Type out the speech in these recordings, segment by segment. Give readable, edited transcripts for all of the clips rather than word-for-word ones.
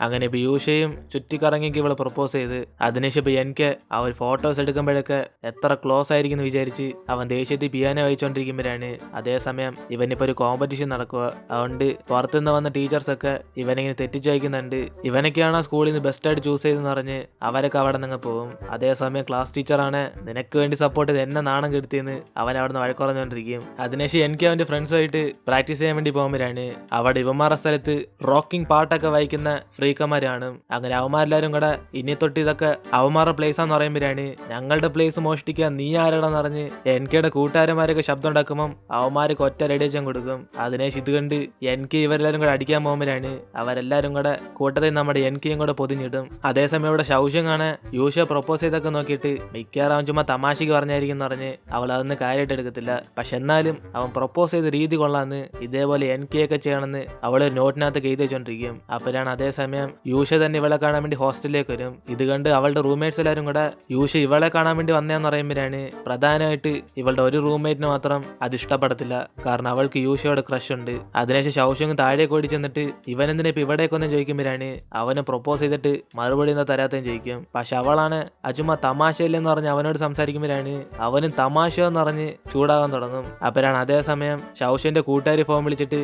അങ്ങനെ പീയൂഷയും ചുറ്റിക്കറങ്ങിക്ക് ഇവളെ പ്രപ്പോസ് ചെയ്ത് അതിനുശേഷം ഇപ്പൊ എനിക്ക് അവർ ഫോട്ടോസ് എടുക്കുമ്പോഴൊക്കെ എത്ര ക്ലോസ് ആയിരിക്കും എന്ന് വിചാരിച്ച് അവൻ ദേഷ്യത്തിൽ പിയാനോ വായിച്ചോണ്ടിരിക്കുമ്പോഴാണ് അതേസമയം ഇവനിപ്പോ ഒരു കോമ്പറ്റീഷൻ നടക്കുക. അതുകൊണ്ട് പുറത്തുനിന്ന് വന്ന ടീച്ചേഴ്സൊക്കെ ഇവനിങ്ങനെ തെറ്റിച്ച് വയ്ക്കുന്നുണ്ട്. ഇവനൊക്കെയാണ് സ്കൂളിൽ നിന്ന് ബെസ്റ്റായിട്ട് ചൂസ് ചെയ്തെന്ന് പറഞ്ഞ് അവരൊക്കെ അവിടെ നിന്ന് പോകും. അതേസമയം ക്ലാസ് ടീച്ചറാണ് നിനക്ക് വേണ്ടി സപ്പോർട്ട് ചെയ്ത് എന്നെ നാണം കെടുത്തിയെന്ന് അവൻ അവിടെ നിന്ന് വഴക്കുറഞ്ഞുകൊണ്ടിരിക്കും. അതിനുശേഷം എനിക്ക് അവന്റെ ഫ്രണ്ട്സുമായിട്ട് പ്രാക്ടീസ് ചെയ്യാൻ വേണ്ടി പോകുമ്പോഴാണ് അവിടെ ഇവന്മാരുടെ സ്ഥലത്ത് റോക്കിംഗ് പാട്ടൊക്കെ വായിക്കുന്ന ഫ്രീക്കന്മാരാണ്. അങ്ങനെ അവന്മാരെല്ലാരും കൂടെ ഇനി തൊട്ട് ഇതൊക്കെ അവന്മാരുടെ പ്ലേസ് ആന്ന് പറയുമ്പോഴാണ് ഞങ്ങളുടെ പ്ലേസ് മോഷ്ടിക്കാൻ നീ ആരാടാന്ന് പറഞ്ഞ് എനിക്കയുടെ കൂട്ടുകാരന്മാരൊക്കെ ശബ്ദം ഉണ്ടാക്കുമ്പോൾ അവന്മാർക്ക് ഒറ്റ റേഡിയേഷൻ കൊടുക്കും. അതിനുശേഷം ഇത് കണ്ട് എനിക്ക് ഇവരെല്ലാരും കൂടെ അടിക്കാൻ പോകുമ്പോഴാണ് അവരെല്ലാരും കൂടെ കൂട്ടത്തിൽ നമ്മുടെ എനിക്കും കൂടെ പൊതിഞ്ഞിടും. അതേസമയം ഇവിടെ ശൗഷ്യങ്ങാണ് യൂഷ പ്രപ്പോസ് ചെയ്തൊക്കെ നോക്കിയിട്ട് മിക്കവാറും ചുമ്മാ തമാശക്ക് പറഞ്ഞായിരിക്കും എന്ന് പറഞ്ഞ് അവൾ അതൊന്നും കാര്യമായിട്ട് എടുക്കത്തില്ല. പക്ഷെ എന്നാലും അവൻ പ്രപ്പോസ് ചെയ്ത രീതി കൊള്ളാന്ന് ഇതേപോലെ എനിക്കൊക്കെ ചെയ്യണമെന്ന് അവളൊരു നോട്ടിനകത്ത് എഴുതി വെച്ചോണ്ടിരിക്കും. അപ്പോഴാണ് അതേസമയം യൂഷ തന്നെ ഇവളെ കാണാൻ വേണ്ടി ഹോസ്റ്റലിലേക്ക് വരും. ഇത് കണ്ട് അവളുടെ റൂംമേറ്റ്സ് എല്ലാവരും കൂടെ യൂഷ ഇവളെ കാണാൻ വേണ്ടി വന്നതെന്ന് പറയുമ്പോഴാണ് പ്രധാനമായിട്ട് ഇവളുടെ ഒരു റൂംമേറ്റിന് മാത്രം അത് ഇഷ്ടപ്പെടത്തില്ല. കാരണം അവൾക്ക് യൂഷയോട് ക്രഷ് ഉണ്ട്. അതിനുശേഷം ശൗഷ്യങ് താഴേക്ക് ഓടി ചെന്നിട്ട് ഇവനെന്തിനാ ഇപ്പൊ ഇവിടേക്കൊന്നും ചോദിക്കുമ്പോഴാണ് അവന് പ്രപ്പോസ് ചെയ്തിട്ട് മറുപടി എന്താ തരാത്തയും ചോദിക്കും. പക്ഷെ അവളാണ് അജുമ തമാശയില്ലെന്ന് പറഞ്ഞ് അവനോട് സംസാരിക്കുമ്പോഴാണ് അവനും തമാശയെന്ന് പറഞ്ഞ് ചൂടാകാൻ തുടങ്ങും. അപ്പോഴാണ് അതേസമയം ശൗഷ്യന്റെ കൂട്ടുകാരി ഫോൺ വിളിച്ചിട്ട്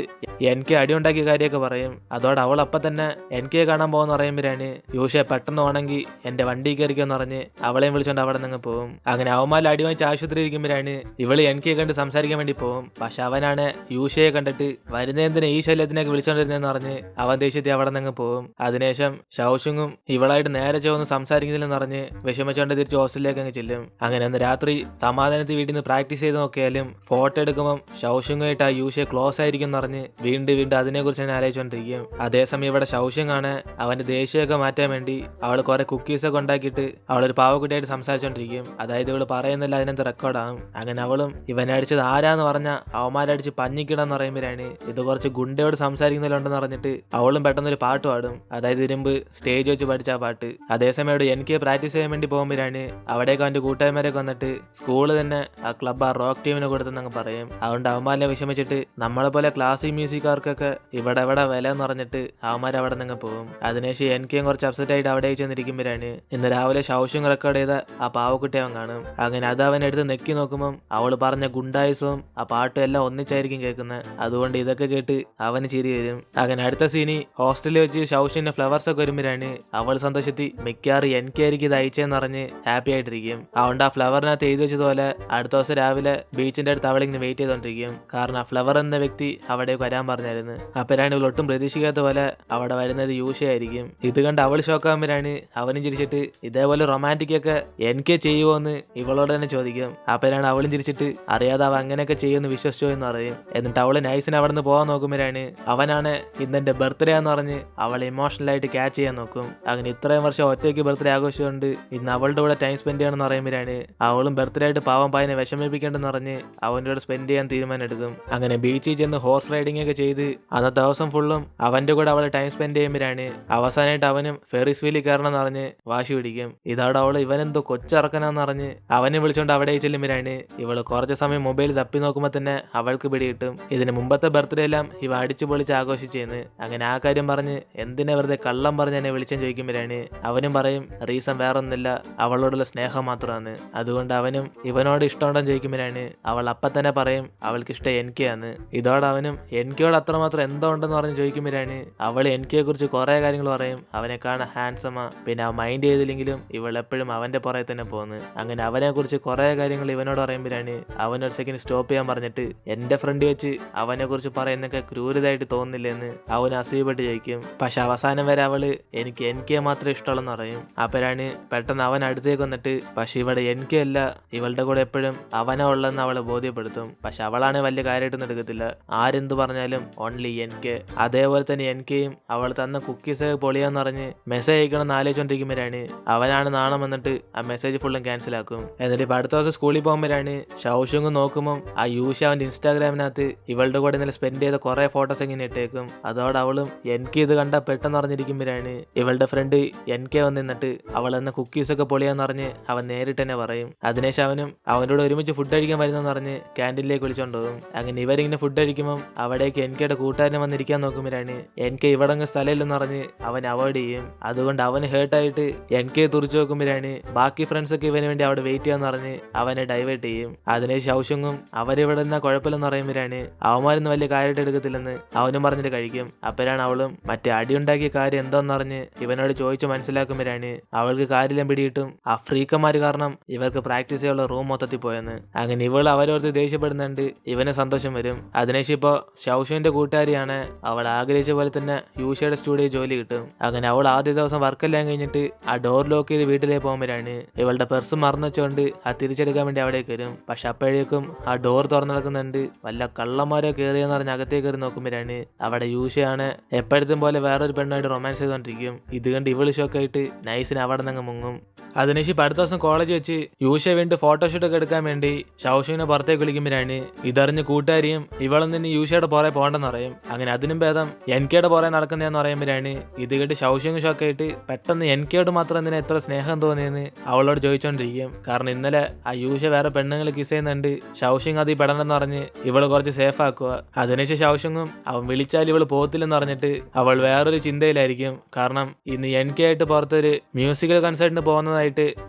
എനിക്ക് അടിയുണ്ടാക്കിയ കാര്യമൊക്കെ പറയും. അതോടെ അവൾ അപ്പം തന്നെ എനിക്ക് കാണാൻ പോകുന്ന പറയുമ്പോഴാണ് യൂഷ പെട്ടെന്ന് വേണമെങ്കിൽ എന്റെ വണ്ടി കയറിക്കുമെന്ന് പറഞ്ഞ് അവളെയും വിളിച്ചോണ്ട് അവിടെ നിന്ന് പോകും. അങ്ങനെ അവന്മാരിൽ അടി വാങ്ങിച്ച് ആശുപത്രി ഇരിക്കുമ്പോഴാണ് ഇവള് എനിക്ക് കണ്ട് സംസാരിക്കാൻ വേണ്ടി പോകും. പക്ഷെ അവനാണ് യൂഷയെ കണ്ടിട്ട് വരുന്നതിന് ഈ ശല്യത്തിനൊക്കെ വിളിച്ചോണ്ടിരുന്നതെന്ന് പറഞ്ഞ് അവൻ ദേഷ്യത്തിൽ അവിടെ നിന്ന് പോകും. അതിനുശേഷം ശൗഷുങ്ങും ഇവളായിട്ട് നേരെ ചോന്ന് സംസാരിക്കുന്നില്ലെന്ന് പറഞ്ഞ് വിഷമിച്ചോണ്ട് തിരിച്ച് ഹോസ്റ്റലിലേക്ക് അങ്ങ് ചെല്ലും. അങ്ങനെ അന്ന് രാത്രി സമാധാനത്തിൽ വീട്ടിൽ നിന്ന് പ്രാക്ടീസ് ചെയ്ത് നോക്കിയാലും ഫോട്ടോ എടുക്കുമ്പോൾ ശൗഷുങ്ങായിട്ട് ആ യൂഷയെ ക്ലോസ് ആയിരിക്കും എന്ന് പറഞ്ഞ് വീണ്ടും അതിനെക്കുറിച്ച് തന്നെ ആലോചിച്ചോണ്ടിരിക്കും. അതേസമയം ഇവിടെ ശൗഷ്യങ്ങാണ് അവന്റെ ദേഷ്യമൊക്കെ മാറ്റാൻ വേണ്ടി അവൾ കുറെ കുക്കീസൊക്കെ ഉണ്ടാക്കിയിട്ട് അവളൊരു പാവക്കുട്ടിയായിട്ട് സംസാരിച്ചോണ്ടിരിക്കും. അതായത് ഇവള് പറയുന്നില്ല അതിനകത്ത് റെക്കോർഡാകും. അങ്ങനെ അവളും ഇവനടിച്ചത് ആരാന്ന് പറഞ്ഞ അവന്മാരടിച്ച് പഞ്ഞിക്കിടാന്ന് പറയുമ്പോഴാണ് ഇത് കുറച്ച് ഗുണ്ടയോട് സംസാരിക്കുന്നില്ലുണ്ടെന്ന് പറഞ്ഞിട്ട് അവളും പെട്ടെന്നൊരു പാട്ട് പാടും. അതായത് ഇരുമ്പ് സ്റ്റേജ് വെച്ച് പഠിച്ച ആ പാട്ട്. അതേസമയം ഇവിടെ എനിക്ക് പ്രാക്ടീസ് ചെയ്യാൻ വേണ്ടി പോകുമ്പോഴാണ് അവിടേക്ക് അവന്റെ കൂട്ടുകാരന്മാരൊക്കെ വന്നിട്ട് സ്കൂള് തന്നെ ആ ക്ലബ് ആ റോക്ക് ടീമിനെ കൊടുത്തെന്നങ്ങ് പറയും. അതുകൊണ്ട് അവന്മാരെ വിഷമിച്ചിട്ട് നമ്മളെ പോലെ ക്ലാസിക് മ്യൂസിക്കാർക്കൊക്കെ ഇവിടെ വില എന്ന് പറഞ്ഞിട്ട് അവന്മാർ അവിടെ നിന്ന് പോകും. അതിനുശേഷം എനിക്കും കുറച്ച് അപ്സെറ്റ് ആയിട്ട് അവിടെ ചെന്നിരിക്കുമ്പോഴാണ് ഇന്ന് രാവിലെ ശൗഷ്യം റെക്കോർഡ് ചെയ്ത ആ പാവക്കുട്ടി അവൻ കാണും. അങ്ങനെ അത് അവൻ എടുത്ത് നെക്കി നോക്കുമ്പോൾ അവൾ പറഞ്ഞ ഗുണ്ടായുസവും ആ പാട്ടും എല്ലാം ഒന്നിച്ചായിരിക്കും കേൾക്കുന്നത്. അതുകൊണ്ട് ഇതൊക്കെ കേട്ട് അവന് ചിരി വരും. അങ്ങനെ അടുത്ത സീനി ഹോസ്റ്റലിൽ വെച്ച് ശൗഷ്യന്റെ ഫ്ലവേഴ്സ് ഒക്കെ വരുമ്പോഴാണ് അവൾ സന്തോഷത്തിൽ മിക്കവാറും എനിക്കായിരിക്കും ഇത് അയച്ചെന്ന് പറഞ്ഞ് ഹാപ്പി ആയിട്ടിരിക്കും. അതുകൊണ്ട് ആ ഫ്ലവറിനകത്ത് എഴുതി വെച്ചതുപോലെ അടുത്ത ദിവസം രാവിലെ ബീച്ചിന്റെ അടുത്ത് അവളിങ്ങനെ വെയിറ്റ് ചെയ്തോണ്ടിരിക്കും. കാരണം ആ ഫ്ലവർ എന്ന വ്യക്തി അവിടേക്ക് വരാൻ പറഞ്ഞായിരുന്നു. അപ്പോഴാണ് ഇവൾ ഒട്ടും പ്രതീക്ഷിക്കാത്ത പോലെ അവിടെ വരുന്നത് യൂഷയായിരിക്കും. ഇത് കണ്ട് അവൾ ഷോക്കാകുമ്പോഴാണ് അവനും ചിരിച്ചിട്ട് ഇതേപോലെ റൊമാൻറ്റിക് ഒക്കെ എനിക്ക് ചെയ്യുമോ എന്ന് ഇവളോട് തന്നെ ചോദിക്കും. അപ്പോഴാണ് അവളും ചിരിച്ചിട്ട് അറിയാതെ അവ അങ്ങനെയൊക്കെ ചെയ്യുമെന്ന് വിശ്വസിച്ചോ എന്ന് പറയും. എന്നിട്ട് അവള് നൈസിന് അവിടെ നിന്ന് പോകാൻ നോക്കുമ്പോഴാണ് അവനാണ് ഇന്നെന്റെ ബർത്ത്ഡേ എന്ന് പറഞ്ഞ് അവളെ ഇമോഷണലായിട്ട് ക്യാച്ച് ചെയ്യാൻ നോക്കും. അങ്ങനെ ഇത്രയും വർഷം ഒറ്റയ്ക്ക് ബർത്ത്ഡേ ആഘോഷിച്ചുകൊണ്ട് ഇന്ന് അവളുടെ കൂടെ ടൈം സ്പെൻഡ് ചെയ്യണമെന്ന് പറയുമ്പോഴാണ് അവളും ബർത്ത്ഡേ ആയിട്ട് പാവം പായനെ വിഷമിപ്പിക്കേണ്ടെന്ന് പറഞ്ഞ് അവൻ്റെ കൂടെ സ്പെൻഡ് ചെയ്യാൻ തീരുമാനം എടുക്കും. അങ്ങനെ ബീച്ചിൽ ചെന്ന് ഹോഴ്സ് റൈഡിംഗ് ഒക്കെ ചെയ്ത് അന്നത്തെ ദിവസം ഫുള്ളും അവന്റെ കൂടെ അവളെ ടൈം സ്പെൻഡ് ചെയ്യുമ്പോഴാണ് അവസാനമായിട്ട് അവനും ഫെറിസ് വീലിൽ കയറണം എന്ന് പറഞ്ഞ് വാശി പിടിക്കും. ഇതോടെ അവള് ഇവനെന്തോ കൊച്ചിറക്കനാന്ന് പറഞ്ഞ് അവനെ വിളിച്ചോണ്ട് അവിടെ ചെല്ലുമ്പോഴാണ് ഇവള് കുറച്ച് സമയം മൊബൈൽ തപ്പി നോക്കുമ്പോൾ തന്നെ അവൾക്ക് പിടികിട്ടും ഇതിന് മുമ്പത്തെ ബർത്ത്ഡേ എല്ലാം ഇവ അടിച്ചു പൊളിച്ച് ആഘോഷിച്ചെന്ന്. അങ്ങനെ ആ കാര്യം പറഞ്ഞ് എന്തിനാ വെറുതെ കള്ളം പറഞ്ഞ് എന്നെ വിളിച്ചെന്ന് ചോദിക്കുമ്പോഴാണ് അവനും പറയും റീസൺ വേറൊന്നുമില്ല, അവളോടുള്ള സ്നേഹം മാത്രമാണ്. അതുകൊണ്ട് അവനും ഇവനോട് ഇഷ്ടമുണ്ടെന്ന് ചോദിക്കുമ്പോഴാണ് അവൾ അപ്പം തന്നെ പറയും അവൾക്ക് ഇഷ്ടം എനിക്കാന്ന്. ഇതോടെ അവനും എനിക്കോട് അത്രമാത്രം എന്തോ ഉണ്ടെന്ന് പറഞ്ഞ് ചോദിക്കുമ്പോഴാണ് അവൾ എനിക്കയെ കുറിച്ച് കുറെ കാര്യങ്ങൾ പറയും. അവനെ കാണാൻ ഹാൻസമാ, പിന്നെ അവൻ മൈൻഡ് ചെയ്തില്ലെങ്കിലും ഇവൾ എപ്പോഴും അവന്റെ പുറകെ തന്നെ പോകുന്നു. അങ്ങനെ അവനെ കുറിച്ച് കുറെ കാര്യങ്ങൾ ഇവനോട് പറയുമ്പോഴാണ് അവനൊരു സെക്കൻഡ് സ്റ്റോപ്പ് ചെയ്യാൻ പറഞ്ഞിട്ട് എന്റെ ഫ്രണ്ട് വെച്ച് അവനെ കുറിച്ച് പറയുന്നൊക്കെ ക്രൂരതായിട്ട് തോന്നുന്നില്ലെന്ന് അവന് അസൂയപ്പെട്ട് ചോദിക്കും. പക്ഷെ അവസാനം വരെ അവള് എനിക്ക് മാത്രമേ ഇഷ്ടമുള്ളെന്ന് പറയും. അപ്പോഴാണ് പെട്ടെന്ന് അവൻ അടുത്തേക്ക് വന്നിട്ട് പക്ഷെ ഇവിടെ എനിക്കല്ല ഇവളുടെ കൂടെ എപ്പോഴും അവനാ ഉള്ളതെന്ന് അവളെ ബോധ്യപ്പെടുത്തും. പക്ഷെ അവളാണ് വലിയ കാര്യമായിട്ടൊന്നും എടുക്കത്തില്ല. ആരെന്ത് പറഞ്ഞാലും ഓൺലി എനിക്ക്. അതേപോലെ തന്നെ എനിക്കും അവൾ തന്ന കുക്കീസ് പൊളിയാന്ന് പറഞ്ഞ് മെസ്സേജ് അയക്കണം എന്ന് ആലോചിച്ചോണ്ടിരിക്കുമ്പോഴാണ് അവനാണ് നാണം വന്നിട്ട് ആ മെസ്സേജ് ഫുള്ളും ക്യാൻസൽ ആക്കും. എന്നിട്ട് ഇപ്പൊ അടുത്ത ദിവസം സ്കൂളിൽ പോകുമ്പോഴാണ് ഷൗഷുങ് നോക്കുമ്പോൾ ആ യൂഷ അവന്റെ ഇൻസ്റ്റാഗ്രാമിനകത്ത് ഇവളുടെ കൂടെ ഇന്നലെ സ്പെൻഡ് ചെയ്ത കുറെ ഫോട്ടോസ് ഇങ്ങനെ ഇട്ടേക്കും. അതോടെ അവളും എനിക്ക് ഇത് കണ്ട പെട്ടെന്ന് അറിഞ്ഞിരിക്കുമ്പോഴാണ് ഇവളുടെ ഫ്രണ്ട് എനിക്ക് വന്ന് നിന്നിട്ട് അവൾ എന്ന കുക്കീസ് ഒക്കെ പൊളിയാന്ന് പറഞ്ഞ് അവൻ നേരിട്ട് തന്നെ പറയും. അതിനുശേഷം അവനും അവനോട് ഒരുമിച്ച് ഫുഡ് കഴിക്കാൻ വരുന്നെന്ന് പറഞ്ഞ് ക്യാൻറ്റീനിലേക്ക് വിളിച്ചോണ്ട് പോകും. അങ്ങനെ ഇവരിങ്ങനെ ഫുഡ് കഴിക്കുമ്പോൾ അവിടേക്ക് എനിക്കയുടെ കൂട്ടുകാരനെ വന്നിരിക്കാൻ നോക്കുമ്പോഴാണ് എനിക്ക് ഇവിടെ സ്ഥലമില്ലെന്ന് പറഞ്ഞ് പറഞ്ഞ് അവൻ അവോയ്ഡ് ചെയ്യും. അതുകൊണ്ട് അവന് ഹേർട്ടായിട്ട് എനിക്ക് തുറച്ചു നോക്കുമ്പോഴാണ് ബാക്കി ഫ്രണ്ട്സ് ഒക്കെ ഇവന് വേണ്ടി അവിടെ വെയിറ്റ് ചെയ്യാന്ന് പറഞ്ഞ് അവനെ ഡൈവേർട്ട് ചെയ്യും. അതിനെ ശൗഷങ്ങും അവരിവിടെ നിന്നാ കുഴപ്പമില്ലെന്ന് പറയുമ്പോഴാണ് അവന്മാരൊന്നും വലിയ കാര്യമായിട്ട് എടുക്കത്തില്ലെന്ന് അവനും പറഞ്ഞിട്ട് കഴിക്കും. അപ്പോഴാണ് അവളും മറ്റേ അടിയുണ്ടാക്കിയ കാര്യം എന്തോന്നറിഞ്ഞ് ഇവനോട് ചോദിച്ചു മനസ്സിലാക്കുമ്പോഴാണ് അവൾക്ക് കാര്യമെല്ലാം പിടിയിട്ടും ആ ഫ്രീക്കന്മാര് കാരണം ഇവർക്ക് പ്രാക്ടീസ് ചെയ്യാനുള്ള റൂം മൊത്തത്തിൽ പോയെന്ന്. അങ്ങനെ ഇവൾ അവരോർത്ത് ദേഷ്യപ്പെടുന്നുണ്ട് ഇവന് സന്തോഷം വരും. അതിനേശം ഇപ്പോ ശൗഷുവിന്റെ കൂട്ടുകാരിയാണ്. അവൾ ആഗ്രഹിച്ച പോലെ തന്നെ യൂഷയുടെ സ്റ്റുഡിയോ ജോലി കിട്ടും. അങ്ങനെ അവൾ ആദ്യ ദിവസം വർക്കെല്ലാം കഴിഞ്ഞിട്ട് ആ ഡോർ ലോക്ക് ചെയ്ത് വീട്ടിലേക്ക് പോകുമ്പോഴാണ് ഇവളുടെ പെർസ് മറന്നു വെച്ചോണ്ട് ആ തിരിച്ചെടുക്കാൻ വേണ്ടി അവിടേക്ക് വരും. പക്ഷെ അപ്പോഴേക്കും ആ ഡോർ തുറന്നു നടക്കുന്നുണ്ട്. വല്ല കള്ളന്മാരോ കയറിയെന്ന് പറഞ്ഞ് അകത്തേക്ക് കയറി നോക്കുമ്പോഴാണ് അവിടെ യൂഷയാണ് എപ്പോഴത്തും പോലെ വേറൊരു പെണ്ണായിട്ട് റൊമാൻസ് ചെയ്തോണ്ടിരിക്കും. ഇത് കണ്ട് ഇവള് ഷോക്കായിട്ട് നൈസിന് അവിടെ നിന്ന് മുങ്ങും. അതിനുശേഷം അടുത്ത ദിവസം കോളേജ് വെച്ച് യൂഷ വേണ്ടി ഫോട്ടോഷൂട്ട് ഒക്കെ എടുക്കാൻ വേണ്ടി ശൗഷുവിനെ പുറത്തേക്ക് വിളിക്കുമ്പോഴാണ് ഇതറിഞ്ഞ് കൂട്ടുകാരിയും ഇവളൊന്നും ഇനി യൂഷയുടെ പുറകെ പോകണ്ടെന്ന് പറയും. അങ്ങനെ അതിനും ഭേദം എൻകെയുടെ പുറകെ നടക്കുന്നതെന്ന് പറയുമ്പോഴാണ് ഇത് കേട്ട് ശൗഷുവിന് ഷോക്കായിട്ട് പെട്ടെന്ന് എൻകെയോട് മാത്രം എന്തിനാ എത്ര സ്നേഹം തോന്നിയെന്ന് അവളോട് ചോദിച്ചോണ്ടിരിക്കും. കാരണം ഇന്നലെ ആ യൂഷ വേറെ പെണ്ണുങ്ങൾ കിസ് ചെയ്യുന്നുണ്ട്. ശൗഷുങ് അത് ഈ പെടണമെന്ന് പറഞ്ഞ് ഇവള് കുറച്ച് സേഫ് ആക്കുക. അതിനുശേഷം ശൗഷുങ്ങും അവൻ വിളിച്ചാൽ ഇവള് പോകത്തില്ലെന്ന് പറഞ്ഞിട്ട് അവൾ വേറൊരു ചിന്തയിലായിരിക്കും. കാരണം ഇന്ന് എൻകെ ആയിട്ട് പുറത്തൊരു മ്യൂസിക്കൽ കൺസേർട്ടിന് പോകുന്നതായിട്ട്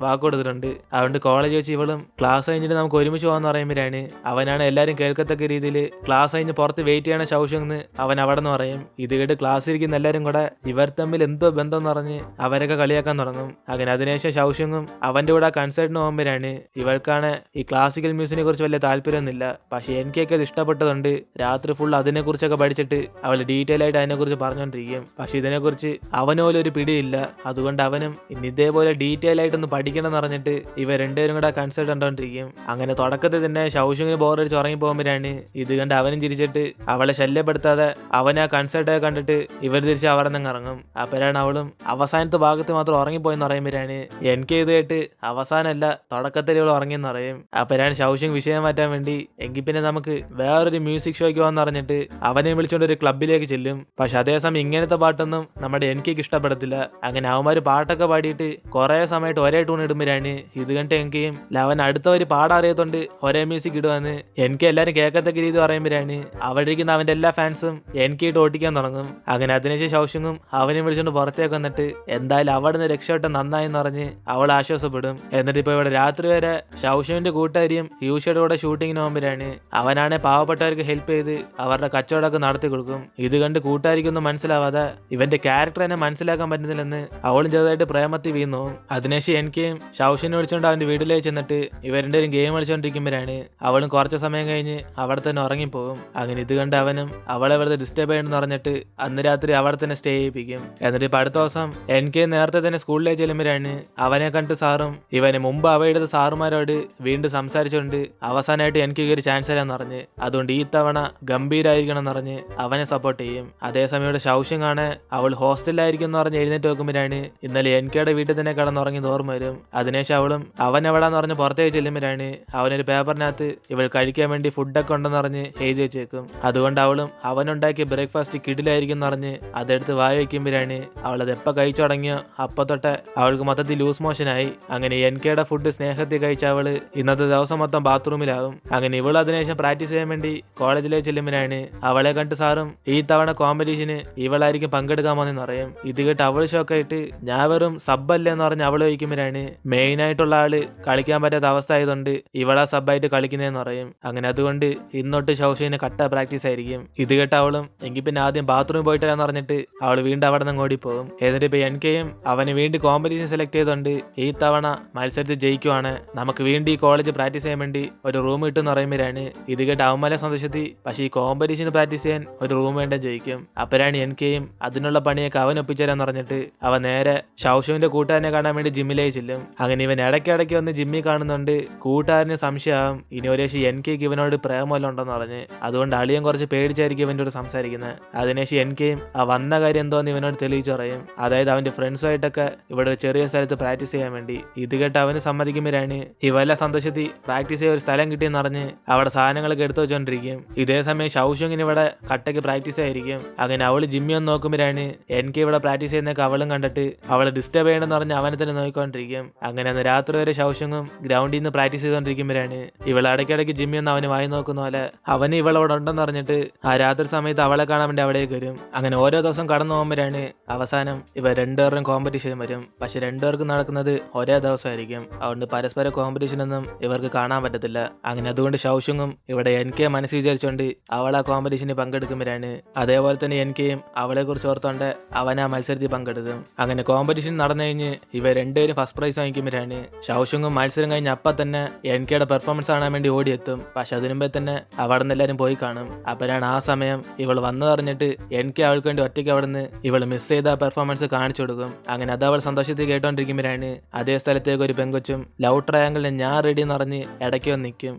വാക്ക് കൊടുത്തിട്ടുണ്ട്. അതുകൊണ്ട് കോളേജ് വെച്ച് ഇവളും ക്ലാസ് കഴിഞ്ഞിട്ട് നമുക്ക് ഒരുമിച്ച് പോകാന്ന് പറയുമ്പോഴാണ് അവനാണ് എല്ലാവരും കേൾക്കത്തക്ക രീതിയിൽ ക്ലാസ് കഴിഞ്ഞ് പുറത്ത് വെയിറ്റ് ചെയ്യണ ശൗഷുങ്ങ് അവൻ അവിടെ നിന്ന് പറയും. ഇത് കേട്ട് ക്ലാസ് ഇരിക്കുന്ന എല്ലാവരും കൂടെ ഇവർ തമ്മിൽ എന്തോ ബന്ധം എന്ന് പറഞ്ഞ് അവരൊക്കെ കളിയാക്കാൻ തുടങ്ങും. അങ്ങനെ അതിനുശേഷം ശൗഷുങ്ങും അവന്റെ കൂടെ കൺസേർട്ടിന് പോകുമ്പോഴാണ് ഇവൾക്കാണ് ഈ ക്ലാസിക്കൽ മ്യൂസിക്കിനെ കുറിച്ച് വലിയ താല്പര്യമൊന്നുമില്ല. പക്ഷെ എനിക്കൊക്കെ അത് ഇഷ്ടപ്പെട്ടതുണ്ട് രാത്രി ഫുൾ അതിനെ കുറിച്ചൊക്കെ പഠിച്ചിട്ട് അവൾ ഡീറ്റെയിൽ ആയിട്ട് അതിനെക്കുറിച്ച് പറഞ്ഞുകൊണ്ടിരിക്കും. പക്ഷെ ഇതിനെക്കുറിച്ച് അവനോലും ഒരു പിടിയില്ല. അതുകൊണ്ട് അവനും ഇനി ഇതേപോലെ ഡീറ്റെയിൽ ആയിട്ടൊന്ന് പഠിക്കണം എന്ന് പറഞ്ഞിട്ട് ഇവർ രണ്ടുപേരും കൂടെ കൺസൾട്ട് കണ്ടോണ്ടിരിക്കും. അങ്ങനെ തുടക്കത്തിൽ തന്നെ ശൗഷുങ്ങിന് ബോറടിച്ച് ഉറങ്ങി പോകുമ്പോഴാണ് ഇത് കണ്ട് അവനും ചിരിച്ചിട്ട് അവളെ ശല്യപ്പെടുത്താതെ അവനെ ആ കൺസൾട്ടൊക്കെ കണ്ടിട്ട് ഇവർ തിരിച്ച് അവിടെ നിന്ന് ഇറങ്ങും. അപ്പോഴാണ് അവളും അവസാനത്തെ ഭാഗത്ത് മാത്രം ഉറങ്ങിപ്പോയെന്ന് പറയുമ്പോഴാണ് എനിക്ക് ഇത് കേട്ട് അവസാനമല്ല തുടക്കത്തിൽ ഇവൾ ഉറങ്ങിയെന്ന് പറയും. അപ്പോഴാണ് ശൗഷുങ് വിഷയം മാറ്റാൻ വേണ്ടി എങ്കിൽ പിന്നെ നമുക്ക് വേറൊരു മ്യൂസിക് ഷോയ്ക്ക് പോകാന്ന് പറഞ്ഞിട്ട് അവനെ വിളിച്ചുകൊണ്ട് ഒരു ക്ലബിലേക്ക് ചെല്ലും. പക്ഷെ അതേസമയം ഇങ്ങനത്തെ പാട്ടൊന്നും നമ്മുടെ എനിക്ക് ഇഷ്ടപ്പെടത്തില്ല. അങ്ങനെ അവന്മാര് പാട്ടൊക്കെ പാടിയിട്ട് കുറെ സമയമായിട്ട് ഒരേ ടൂൺ ഇടുമ്പോഴാണ് ഇത് കണ്ട് എനിക്കും ലവൻ അടുത്തവര് പാടാറിയതുകൊണ്ട് ഒരേ മ്യൂസിക് ഇടുവാന്ന് എനിക്ക് എല്ലാരും കേൾക്കത്തക്ക രീതി പറയുമ്പോഴാണ് അവിടെ ഇരിക്കുന്ന അവന്റെ എല്ലാ ഫാൻസും എനിക്ക് ഇട്ട് ഓട്ടിക്കാൻ തുടങ്ങും. അങ്ങനെ അതിനുശേഷം ശൗഷുങ്ങും അവനെ വിളിച്ചുകൊണ്ട് പുറത്തേക്ക് വന്നിട്ട് എന്തായാലും അവിടെ നിന്ന് രക്ഷപ്പെട്ട നന്നായെന്ന് പറഞ്ഞ് അവൾ ആശ്വാസപ്പെടും. എന്നിട്ട് ഇപ്പൊ ഇവിടെ രാത്രി വരെ ശൗഷുവിന്റെ കൂട്ടുകാരിയും യൂഷയുടെ കൂടെ ഷൂട്ടിങ്ങിന് പോകുമ്പോഴാണ് അവനാണെ പാവപ്പെട്ടവർക്ക് ഹെൽപ്പ് ചെയ്ത് അവരുടെ കച്ചവടമൊക്കെ നടത്തി കൊടുക്കും. ഇത് കണ്ട് കൂട്ടുകാരിക്കൊന്നും മനസ്സിലാവാതെ ഇവന്റെ ക്യാരക്ടർ തന്നെ മനസ്സിലാക്കാൻ പറ്റുന്നില്ലെന്ന് അവളും ചെറുതായിട്ട് പ്രേമത്തിൽ വീണു. അതിനുശേഷം എനിക്കും ശൗഷനെ വിളിച്ചുകൊണ്ട് അവന്റെ വീട്ടിലേക്ക് ചെന്നിട്ട് ഇവരുടെ ഗെയിം കളിച്ചുകൊണ്ടിരിക്കുമ്പോഴാണ് അവളും കുറച്ച് സമയം കഴിഞ്ഞ് അവിടെ തന്നെ ഉറങ്ങിപ്പോകും. അങ്ങനെ ഇത് കണ്ട് അവനും അവളെ വെറുതെ ഡിസ്റ്റർബ് ചെയ്യണമെന്ന് പറഞ്ഞിട്ട് അന്ന് രാത്രി അവിടെ തന്നെ സ്റ്റേ ചെയ്യിപ്പിക്കും. എന്നിട്ട് ഇപ്പൊ അടുത്ത ദിവസം എനിക്ക് നേരത്തെ തന്നെ സ്കൂളിലേക്ക് ചെല്ലുമ്പോഴാണ് അവനെ കണ്ട് സാറും ഇവന് മുമ്പ് അവയുടെ സാറുമാരോട് വീണ്ടും സംസാരിച്ചുകൊണ്ട് അവസാനമായിട്ട് എനിക്ക് ഒരു ചാൻസ് തരാന്ന് പറഞ്ഞ് അതുകൊണ്ട് ഈ തവണ ഗംഭീരായിരിക്കണം എന്ന് പറഞ്ഞ് അവനെ സപ്പോർട്ട് ചെയ്യും. അതേസമയം ഇവിടെ ശൗഷുങ് ആണ് അവൾ ഹോസ്റ്റലിലായിരിക്കും എന്ന് പറഞ്ഞ് എഴുന്നേറ്റ് നോക്കുമ്പോഴാണ് ഇന്നലെ എനിക്കയുടെ വീട്ടിൽ തന്നെ കിടന്നുറങ്ങി ഓർമ്മ വരും. അതിനുശേഷം അവളും അവൻ എവിടാന്ന് പറഞ്ഞ് പുറത്തേക്ക് ചെല്ലുമ്പോഴാണ് അവനൊരു പേപ്പറിനകത്ത് ഇവൾ കഴിക്കാൻ വേണ്ടി ഫുഡൊക്കെ ഉണ്ടെന്ന് പറഞ്ഞ് എഴുതി വെച്ചേക്കും. അതുകൊണ്ട് അവളും അവനുണ്ടാക്കിയ ബ്രേക്ക്ഫാസ്റ്റ് കിടിലായിരിക്കും എന്ന് പറഞ്ഞ് അതെടുത്ത് വായി വയ്ക്കുമ്പോഴാണ് അവൾ അത് എപ്പോൾ കഴിച്ചു തുടങ്ങിയോ അപ്പൊ തൊട്ട് അവൾക്ക് മൊത്തത്തിൽ ലൂസ് മോഷനായി. അങ്ങനെ എനിക്കയുടെ ഫുഡ് സ്നേഹത്തിൽ കഴിച്ച അവള് ഇന്നത്തെ ദിവസം മൊത്തം ബാത്റൂമിലാവും. അങ്ങനെ ഇവൾ അതിനുശേഷം പ്രാക്ടീസ് ചെയ്യാൻ വേണ്ടി കോളേജിലേക്ക് ചെല്ലുമ്പോഴാണ് അവളെ കണ്ട് സാറും ഈ തവണ കോമ്പറ്റീഷന് ഇവളായിരിക്കും പങ്കെടുക്കാൻ പോകുന്നതെന്ന് പറയും. ഇത് കേട്ട് അവൾ ഷോക്കായിട്ട് ഞാൻ വെറും സബ്ബല്ലേ എന്ന് പറഞ്ഞ് അവൾ വയ്ക്കുമ്പോഴാണ് മെയിൻ ആയിട്ടുള്ള ആള് കളിക്കാൻ പറ്റാത്ത അവസ്ഥ ആയതുകൊണ്ട് ഇവളാ സബ്ബായിട്ട് കളിക്കുന്നതെന്ന് പറയും. അങ്ങനെ അതുകൊണ്ട് ഇന്നോട്ട് ശൗഷന് കട്ട പ്രാക്ടീസ് ആയിരിക്കും. ഇത് കേട്ട് അവളും എങ്കിൽ പിന്നെ ആദ്യം ബാത്റൂമിൽ പോയിട്ട് വരാന്ന് പറഞ്ഞിട്ട് അവൾ വീണ്ടും അവിടെ നിന്ന് ഓടിപ്പോകും. എന്നിട്ട് ഇപ്പൊ എനിക്കെയും അവന് വീണ്ടും കോമ്പറ്റീഷൻ സെലക്ട് ചെയ്തുകൊണ്ട് ഈ തവണ മത്സരത്തിൽ ജയിക്കുവാണ്, നമുക്ക് വീണ്ടും ഈ കോളേജ് പ്രാക്ടീസ് ചെയ്യാൻ വേണ്ടി ഒരു റൂം കിട്ടും എന്ന് പറയുമ്പോഴാണ് ഇത് കേട്ട് അവന്മാരെ സന്തോഷത്തി. പക്ഷേ ഈ കോമ്പറ്റീഷന് പ്രാക്ടീസ് ചെയ്യാൻ ഒരു റൂം വേണ്ട ജയിക്കും. അപ്പോഴാണ് എനിക്കെയും അതിനുള്ള പണിയൊക്കെ അവൻ ഒപ്പിച്ചേരാന്ന് പറഞ്ഞിട്ട് അവൻ നേരെ ശൗഷുവിന്റെ കൂട്ടുകാരനെ കാണാൻ വേണ്ടി ജിമ്മിലേക്ക് ചെല്ലും. അങ്ങനെ ഇവൻ ഇടയ്ക്കിടയ്ക്ക് വന്ന് ജിമ്മിൽ കാണുന്നുണ്ട്. കൂട്ടുകാരന് സംശയമാകും ഇനി ഒരു എനിക്ക് ഇവനോട് പ്രേമല്ലോ ഉണ്ടെന്ന് പറഞ്ഞ്. അതുകൊണ്ട് അളിയൻ കുറച്ച് പേടിച്ചായിരിക്കും ഇവൻ്റെ കൂടെ സംസാരിക്കുന്നത്. അതിനുശേഷം എനിക്കും ആ വന്ന കാര്യം എന്തോന്ന് ഇവനോട് തെളിയിച്ചു പറയും. അതായത് അവന്റെ ഫ്രണ്ട്സുമായിട്ടൊക്കെ ഇവിടെ ഒരു ചെറിയ സ്ഥലത്ത് പ്രാക്ടീസ് ചെയ്യാൻ വേണ്ടി. ഇത് കേട്ട് അവന് സമ്മതിക്കുമ്പോഴാണ് ഇവല്ല സന്തോഷത്തിൽ പ്രാക്ടീസ് ചെയ്യാൻ ഒരു സ്ഥലം കിട്ടിയെന്ന് പറഞ്ഞ് അവിടെ സാധനങ്ങളൊക്കെ എടുത്തു വെച്ചോണ്ടിരിക്കും. ഇതേ സമയം ശൗഷുങ്ങിന് ഇവിടെ കട്ടയ്ക്ക് പ്രാക്ടീസ് ആയിരിക്കും. അങ്ങനെ അവള് ജിമ്മി ഒന്ന് നോക്കുമ്പോഴാണ് എനിക്ക് ഇവിടെ പ്രാക്ടീസ് ചെയ്യുന്നൊക്കെ അവളും കണ്ടിട്ട് അവളെ ഡിസ്റ്റർബ് ചെയ്യണമെന്ന് പറഞ്ഞ് അവനെ തന്നെ നോക്കിക്കൊണ്ടിരിക്കും. അങ്ങനെ അന്ന് രാത്രി വരെ ഷൗഷങ്ങും ഗ്രൗണ്ടിൽ നിന്ന് പ്രാക്ടീസ് ചെയ്തോണ്ടിരിക്കുമ്പോഴാണ് ഇവൾ ഇടയ്ക്കിടയ്ക്ക് ജിമ്മി ഒന്ന് അവന് വായി നോക്കുന്ന പോലെ അവന് ഇവളവിടെ ഉണ്ടെന്ന് അറിഞ്ഞിട്ട് ആ രാത്രി സമയത്ത് അവളെ കാണാൻ വേണ്ടി അവിടേക്ക് വരും. അങ്ങനെ ഓരോ ദിവസം കടന്നു പോകുമ്പോഴാണ് അവസാനം ഇവ രണ്ടുപേരും കോമ്പറ്റീഷൻ വരും. പക്ഷെ രണ്ടുപേർക്കും നടക്കുന്നത് ഒരേ ദിവസമായിരിക്കും. അതുകൊണ്ട് പരസ്പര കോമ്പറ്റീഷൻ ഒന്നും ഇവർക്ക് കാണാൻ പറ്റത്തില്ല. അങ്ങനെ അതുകൊണ്ട് ഷൗഷങ്ങും ഇവിടെ എനിക്ക് മനസ്സിൽ വിചാരിച്ചുകൊണ്ട് അവൾ ആ കോമ്പറ്റീഷനിൽ പങ്കെടുക്കുമ്പോഴാണ് അതേപോലെ തന്നെ എനിക്കും അവളെ കുറിച്ച് ഓർത്തോണ്ട് അവൻ ആ മത്സരത്തിൽ പങ്കെടുക്കും. അങ്ങനെ കോമ്പറ്റീഷൻ നടന്നു കഴിഞ്ഞ് ഇവർ രണ്ടുപേരും ഫസ്റ്റ് പ്രൈസ് വാങ്ങിക്കുമ്പോഴാണ് ഷൗഷങ്ങും മത്സരം കഴിഞ്ഞ് അപ്പം തന്നെ എനിക്കയുടെ പെർഫോമൻസ് കാണാൻ വേണ്ടി ഓടിയെത്തും. പക്ഷെ അതിനുമ്പേ തന്നെ അവിടെ നിന്ന് എല്ലാവരും പോയി കാണും. അപ്പോഴാണ് ആ സമയം ഇവൾ വന്നതറിഞ്ഞിട്ട് എനിക്ക് അവൾക്ക് വേണ്ടി ഒറ്റയ്ക്ക് അവിടെ നിന്ന് ഇവൾ മിസ് ചെയ്ത പെർഫോമൻസ് കാണിച്ചു കൊടുക്കും. അങ്ങനെ അത് അവൾ സന്തോഷത്തിൽ കേട്ടോണ്ടിരിക്കുമ്പോഴാണ് അതേ സ്ഥലത്തേക്ക് ഒരു പെങ്കൊച്ചും ലവ് ട്രയാങ്കിളിന് ഞാൻ റെഡി എന്ന് പറഞ്ഞ് ഇടയ്ക്ക് വന്ന് നിൽക്കും.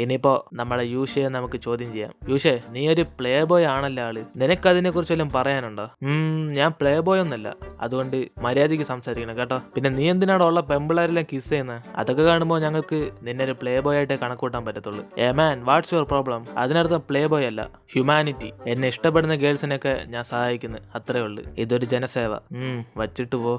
ഇനിയിപ്പോ നമ്മളെ യൂഷയെ നമുക്ക് ചോദ്യം ചെയ്യാം. യൂഷേ, നീ ഒരു പ്ലേ ബോയ് ആണല്ലോ ആള്, നിനക്കതിനെ കുറിച്ച് വല്ലതും പറയാനുണ്ടോ? ഞാൻ പ്ലേ ബോയ് ഒന്നല്ല, അതുകൊണ്ട് മര്യാദയ്ക്ക് സംസാരിക്കണം കേട്ടോ. പിന്നെ നീ എന്തിനാണോ ഉള്ള പെമ്പിളാരെല്ലാം കിസ് ചെയ്യുന്നത്? അതൊക്കെ കാണുമ്പോൾ ഞങ്ങൾക്ക് നിന്നെ ഒരു പ്ലേ ബോയ് ആയിട്ടേ കണക്കൂട്ടാൻ പറ്റത്തുള്ളൂ. മാൻ, വാട്ട്സ് യുവർ പ്രോബ്ലം? അതിനർത്ഥം പ്ലേ ബോയ് അല്ല, ഹ്യൂമാനിറ്റി. എന്നെ ഇഷ്ടപ്പെടുന്ന ഗേൾസിനൊക്കെ ഞാൻ സഹായിക്കുന്നു, അത്രേ ഉള്ളൂ. ഇതൊരു ജനസേവ. വച്ചിട്ട് പോ.